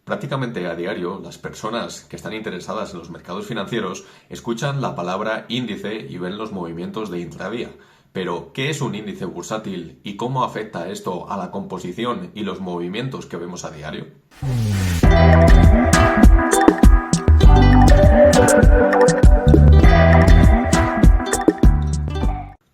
Prácticamente a diario, las personas que están interesadas en los mercados financieros escuchan la palabra índice y ven los movimientos de intradía. Pero, ¿qué es un índice bursátil y cómo afecta esto a la composición y los movimientos que vemos a diario?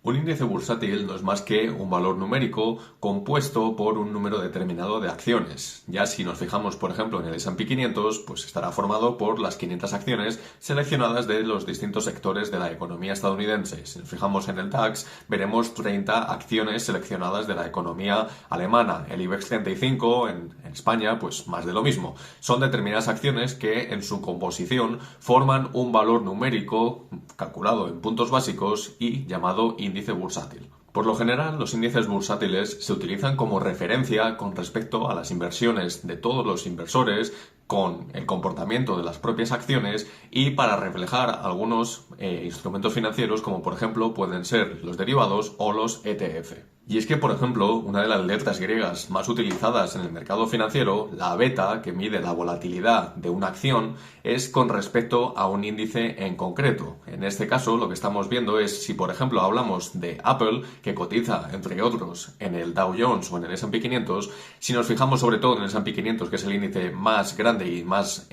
Un índice bursátil no es más que un valor numérico compuesto por un número determinado de acciones. Ya si nos fijamos, por ejemplo, en el S&P 500, pues estará formado por las 500 acciones seleccionadas de los distintos sectores de la economía estadounidense. Si nos fijamos en el DAX, veremos 30 acciones seleccionadas de la economía alemana. El IBEX 35 en España, pues más de lo mismo. Son determinadas acciones que en su composición forman un valor numérico calculado en puntos básicos y llamado índice bursátil. Por lo general, los índices bursátiles se utilizan como referencia con respecto a las inversiones de todos los inversores, con el comportamiento de las propias acciones y para reflejar algunos instrumentos financieros como por ejemplo pueden ser los derivados o los ETF. Y es que, por ejemplo, una de las letras griegas más utilizadas en el mercado financiero, la beta, que mide la volatilidad de una acción, es con respecto a un índice en concreto. En este caso, lo que estamos viendo es si, por ejemplo, hablamos de Apple, que cotiza, entre otros, en el Dow Jones o en el S&P 500, si nos fijamos sobre todo en el S&P 500, que es el índice más grande y más,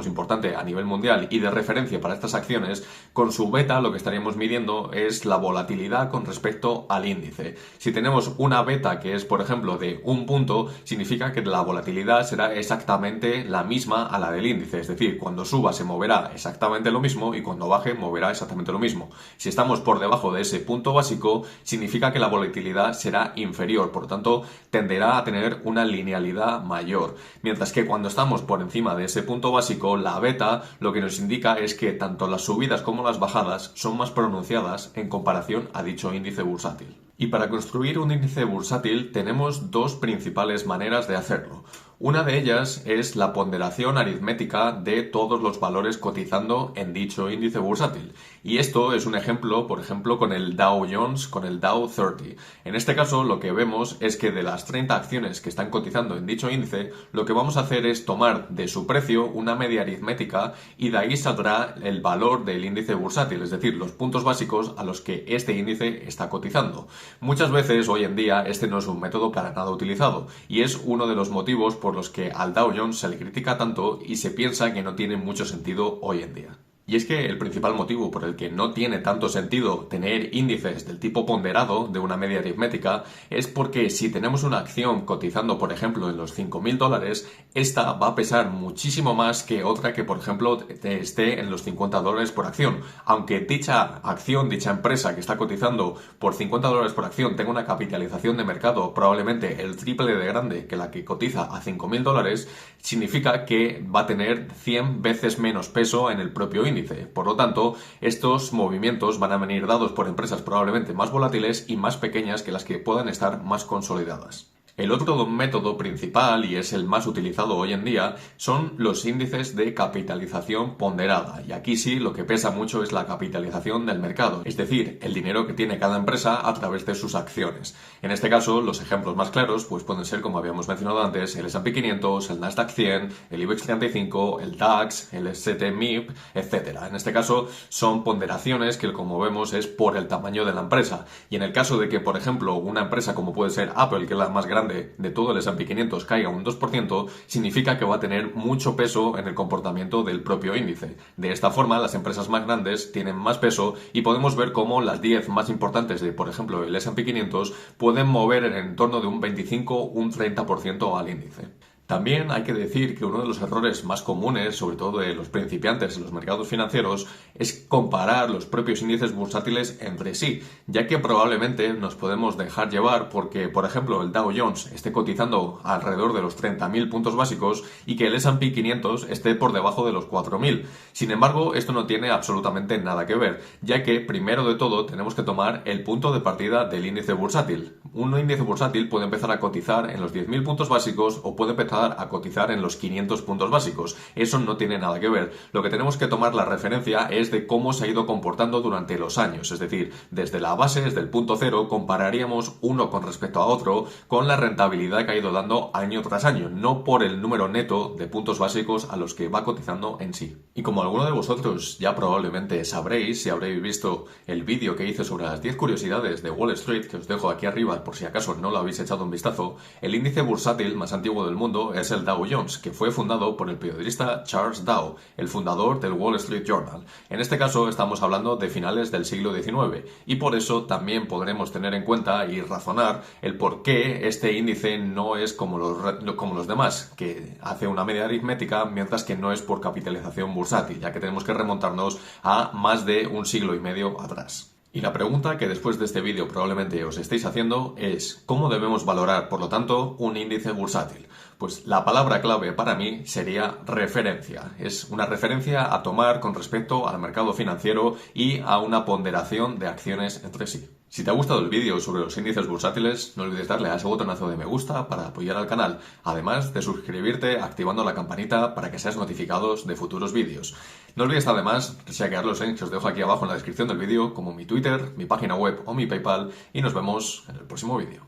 importante a nivel mundial y de referencia para estas acciones, con su beta lo que estaríamos midiendo es la volatilidad con respecto al índice. Si tenemos una beta que es, por ejemplo, de un punto, significa que la volatilidad será exactamente la misma a la del índice. Es decir, cuando suba se moverá exactamente lo mismo y cuando baje moverá exactamente lo mismo. Si estamos por debajo de ese punto básico, significa que la volatilidad será inferior. Por lo tanto, tenderá a tener una linealidad mayor. Mientras que cuando estamos por encima de ese punto básico, la beta lo que nos indica es que tanto las subidas como las bajadas son más pronunciadas en comparación a dicho índice bursátil. Y para construir un índice bursátil tenemos dos principales maneras de hacerlo. Una de ellas es la ponderación aritmética de todos los valores cotizando en dicho índice bursátil. Y esto es un ejemplo, por ejemplo, con el Dow Jones, con el Dow 30. En este caso, lo que vemos es que de las 30 acciones que están cotizando en dicho índice, lo que vamos a hacer es tomar de su precio una media aritmética y de ahí saldrá el valor del índice bursátil, es decir, los puntos básicos a los que este índice está cotizando. Muchas veces, hoy en día, este no es un método para nada utilizado y es uno de los motivos por los que al Dow Jones se le critica tanto y se piensa que no tiene mucho sentido hoy en día. Y es que el principal motivo por el que no tiene tanto sentido tener índices del tipo ponderado de una media aritmética es porque si tenemos una acción cotizando, por ejemplo, en los $5.000, esta va a pesar muchísimo más que otra que, por ejemplo, esté en los $50 por acción. Aunque dicha acción, dicha empresa que está cotizando por $50 por acción tenga una capitalización de mercado probablemente el triple de grande que la que cotiza a $5.000, significa que va a tener 100 veces menos peso en el propio índice. Por lo tanto, estos movimientos van a venir dados por empresas probablemente más volátiles y más pequeñas que las que puedan estar más consolidadas. El otro método principal, y es el más utilizado hoy en día, son los índices de capitalización ponderada. Y aquí sí, lo que pesa mucho es la capitalización del mercado, es decir, el dinero que tiene cada empresa a través de sus acciones. En este caso, los ejemplos más claros pues pueden ser, como habíamos mencionado antes, el S&P 500, el Nasdaq 100, el IBEX 35, el DAX, el ST-MIP, etc. En este caso, son ponderaciones que, como vemos, es por el tamaño de la empresa. Y en el caso de que, por ejemplo, una empresa como puede ser Apple, que es la más grande de todo el S&P 500 caiga un 2%, significa que va a tener mucho peso en el comportamiento del propio índice. De esta forma, las empresas más grandes tienen más peso y podemos ver cómo las 10 más importantes de, por ejemplo, el S&P 500 pueden mover en torno de un 25, un 30% al índice. También hay que decir que uno de los errores más comunes, sobre todo de los principiantes en los mercados financieros, es comparar los propios índices bursátiles entre sí, ya que probablemente nos podemos dejar llevar porque, por ejemplo, el Dow Jones esté cotizando alrededor de los 30.000 puntos básicos y que el S&P 500 esté por debajo de los 4.000. Sin embargo, esto no tiene absolutamente nada que ver, ya que, primero de todo, tenemos que tomar el punto de partida del índice bursátil. Un índice bursátil puede empezar a cotizar en los 10.000 puntos básicos o puede empezar empezar a cotizar en los 500 puntos básicos. Eso no tiene nada que ver. Lo que tenemos que tomar la referencia es de cómo se ha ido comportando durante los años. Es decir, desde la base, desde el punto cero, compararíamos uno con respecto a otro con la rentabilidad que ha ido dando año tras año, no por el número neto de puntos básicos a los que va cotizando en sí. Y como alguno de vosotros ya probablemente sabréis, si habréis visto el vídeo que hice sobre las 10 curiosidades de Wall Street, que os dejo aquí arriba por si acaso no lo habéis echado un vistazo, el índice bursátil más antiguo del mundo es el Dow Jones, que fue fundado por el periodista Charles Dow, el fundador del Wall Street Journal. En este caso estamos hablando de finales del siglo XIX y por eso también podremos tener en cuenta y razonar el por qué este índice no es como los demás, que hace una media aritmética mientras que no es por capitalización bursátil, ya que tenemos que remontarnos a más de un siglo y medio atrás. Y la pregunta que después de este vídeo probablemente os estéis haciendo es ¿cómo debemos valorar, por lo tanto, un índice bursátil? Pues la palabra clave para mí sería referencia. Es una referencia a tomar con respecto al mercado financiero y a una ponderación de acciones entre sí. Si te ha gustado el vídeo sobre los índices bursátiles, no olvides darle a ese botonazo de me gusta para apoyar al canal, además de suscribirte activando la campanita para que seas notificados de futuros vídeos. No olvides además chequear los links que os dejo aquí abajo en la descripción del vídeo, como mi Twitter, mi página web o mi PayPal, y nos vemos en el próximo vídeo.